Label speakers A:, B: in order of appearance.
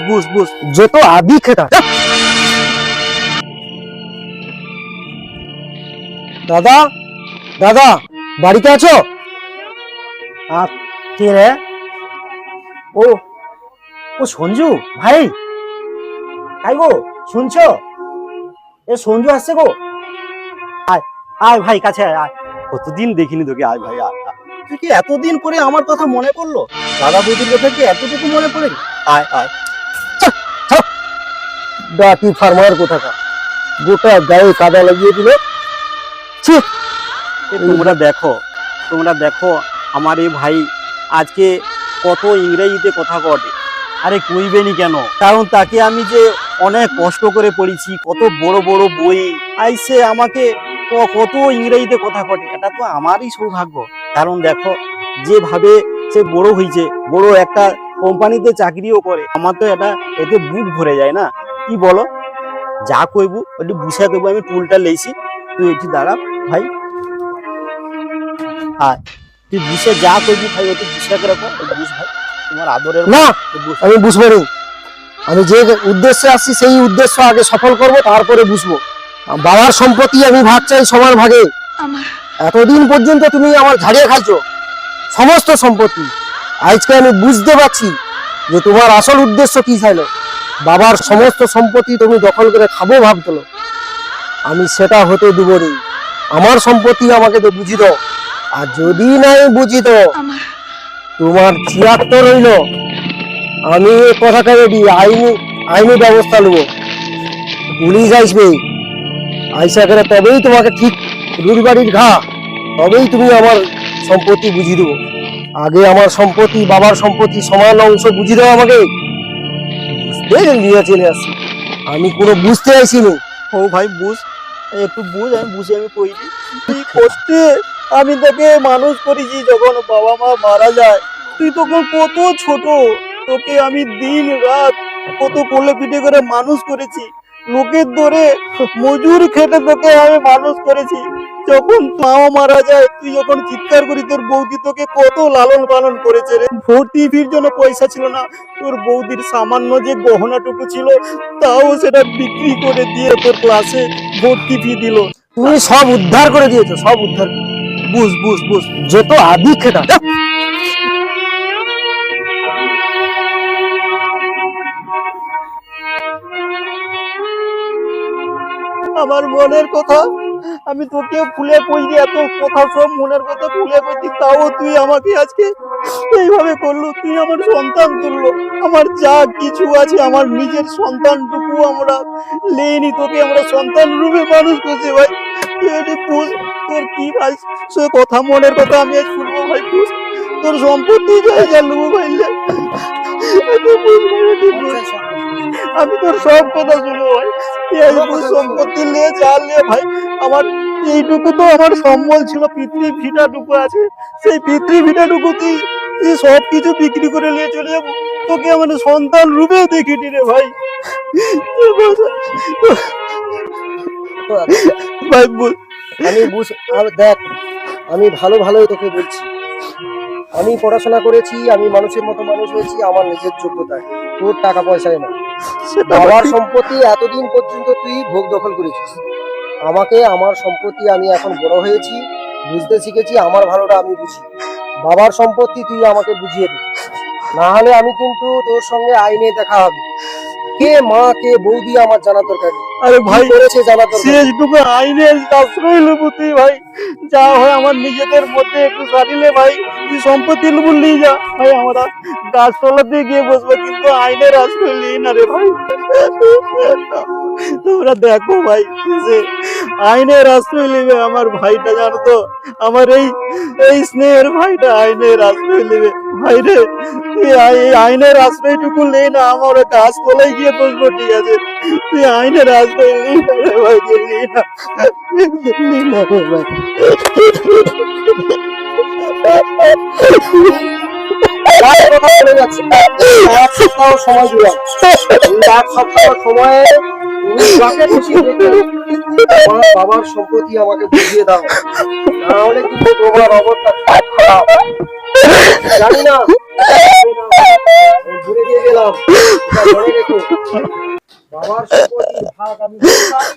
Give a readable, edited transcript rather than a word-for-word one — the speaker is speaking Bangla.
A: বুঝ বুঝ যত আদি খেতা। দাদা দাদা বাড়িতে আছো? কে রে? ও ও সঞ্জু ভাই, তাই গো শুনছো? এ সঞ্জু আসছে গো। আয় আয় ভাই, কাছে আয় আয়। কতদিন দেখিনি তোকে, আয় ভাই আয়। তুই কি এতদিন পরে আমার কথা মনে পড়লো? দাদা বৌদির কথা কি এতটুকু মনে পড়ে? আয় আয়। ডাকি ফার্মার কোথাকার, গোটা গায়ে কাদা লাগিয়ে দিল। তোমরা দেখো আমার এই ভাই আজকে কত ইংরেজিতে কথা কটে। আরে কইবেনি কেন, কারণ তাকে আমি যে অনেক কষ্ট করে পড়েছি, কত বড় বড় বই আইসে আমাকে কত ইংরেজিতে কথা কটে। এটা তো আমারই সৌভাগ্য। কারণ দেখো যেভাবে সে বড় হয়েছে, বড় একটা কোম্পানিতে চাকরিও করে, আমার তো এটা এতে বুক ভরে যায় না। কি বলো? যা কইবু একটু বুঝা কইবু। আমি টুলটা লেইছি, তুই একটু দাঁড়া ভাই। আয় তুই বুঝে যা কইবি ভাই, একটু বুঝা করে বুঝ ভাই। তোমার আদরের না, আমি বুঝবো না। আমি যে উদ্দেশ্যে আসছি সেই উদ্দেশ্য আগে সফল করব, তারপরে বুঝবো। বাবার সম্পত্তি আমি ভাগ চাই সমান ভাগে। এতদিন পর্যন্ত তুমি আমার ঝাড়িয়ে খাইছো সমস্ত সম্পত্তি। আজকে আমি বুঝতে পারছি যে তোমার আসল উদ্দেশ্য কি ছিল। বাবার সমস্ত সম্পত্তি তুমি দখল করে খাবো ভাবতো। আমি সেটা হতে দিব না। আমার সম্পত্তি আমাকে তো বুঝি দাও, আর যদি নাই বুঝি তো তোমার ৭৬ হইল। আমি কথাটা রেডি, আইনি ব্যবস্থা নেব। পুলিশ আসবে, আইসা করে তবেই তোমাকে ঠিক রুল বাড়ির ঘা, তবেই তুমি আমার সম্পত্তি বুঝিয়ে দেবো। আগে আমার সম্পত্তি, বাবার সম্পত্তি সমান অংশ বুঝিয়ে দেবো আমাকে। বুঝতে নিয়ে চলে আসছি, আমি কোনো বুঝতে আসিনি। ও ভাই বুঝ, একটু বুঝ। আমি বুঝে আমি কইনি কি কষ্টে আমি তোকে মানুষ করেছি। যখন বাবা মা মারা যায় তুই তখন কত ছোট, তোকে আমি দিন রাত কত কোলে পিঠে করে মানুষ করেছি। লোকের ধরে মজুর খেটে তোকে আমি মানুষ করেছি। যখন মাও মারা যায় তুই যখন চিৎকার করি, তোর বৌদি তোকে কত লালন পালন করেছে রে। ভর্তি ফির জন্য পয়সা ছিল না, তোর বৌদির সামান্য যে গহনাটুকু ছিল তাও সেটা বিক্রি করে দিয়ে তোর ক্লাসে ভর্তি ফি দিল। তুমি সব উদ্ধার করে দিয়েছো, সব উদ্ধার। বুঝ বুঝ বুঝ যত আদি খেটা। আমার মনের কথা আমি তোকে খুলে কইনি, এত কথা সব মনের কথা খুলে কইছি, তাও তুই আমাকে আজকে এইভাবে করলো। তুই আমার সন্তান তুললো, আমার যা কিছু আছে আমার নিজের সন্তানটুকু আমরা লেনি, তোকে আমরা সন্তান রূপে মানুষ করছি ভাই। তুই এটি বুঝ, তোর কি ভাই সে কথা মনের কথা আমি আজ শুনবো ভাই। বুঝ, তোর সম্পত্তি জায়গা নেবো ভাই। আমি তোর সব কথা শুনবো ভাই। সম্পত্তি নিয়ে যা নিয়ে ভাই, আমার এইটুকু তো আমার সম্বল ছিল, পিতৃ ভিটাটুকু আছে, সেই পিতৃ ভিটাটুকু তুই সব কিছু বিক্রি করে নিয়ে চলে যাবো। তোকে আমার সন্তান রূপে দেখিনি রে ভাই। ভাই বল, আমি দেখ, আমি ভালোই তোকে বলছি। আমি পড়াশোনা করেছি, আমি মানুষের মতো মানুষ হয়েছি আমার নিজের যোগ্যতায়, তোর টাকা পয়সায় না। বাবার সম্পত্তি এতদিন পর্যন্ত তুই ভোগ দখল করেছিস। আমাকে আমার সম্পত্তি, আমি এখন বড় হয়েছি, বুঝতে শিখেছি, আমার ভালোটা আমি বুঝি। বাবার সম্পত্তি তুই আমাকে বুঝিয়ে দে, না হলে আমি কিন্তু তোর সঙ্গে আইনে দেখা হবে। কে মা কে বৌদি আমার জানা দরকার। আরে ভাই করেছে জানা দরকার, শেষটুকু আইনের আশ্রয় নেবো তুই ভাই। যা হয় আমার নিজেদের মধ্যে একটু সারিলে ভাই, তুই সম্পত্তি নেবো নিয়ে যা ভাই। আমরা গাছতলাতে গিয়ে বসবো, কিন্তু আইনের আশ্রয় নিই না রে ভাই। তোমরা দেখো ভাই, যে আইনের আশ্রয় নেবে আমার ভাইটা, জানো তো আমার এই স্নেহের ভাইটা আইনের আশ্রয় নেবে। ভাই রে, তুই আইনের আশ্রয়টুকু নে না, আমার গাছতলায় গিয়ে বসবো, ঠিক আছে? তুই আইনের আশ্রয় নিই না রে ভাই, নি না রে ভাই। এক সপ্তাহ সময় দিলাম, এক সপ্তাহ সময়ে আমার বাবার সম্পত্তি আমাকে বুঝিয়ে দাও, না হলে কিন্তু তোমার অবস্থা খারাপ। জানি না ঘুরে দিয়ে গেলাম, এটা মনে রেখো। বাবার সম্পত্তির ভাগ আমি কোথায়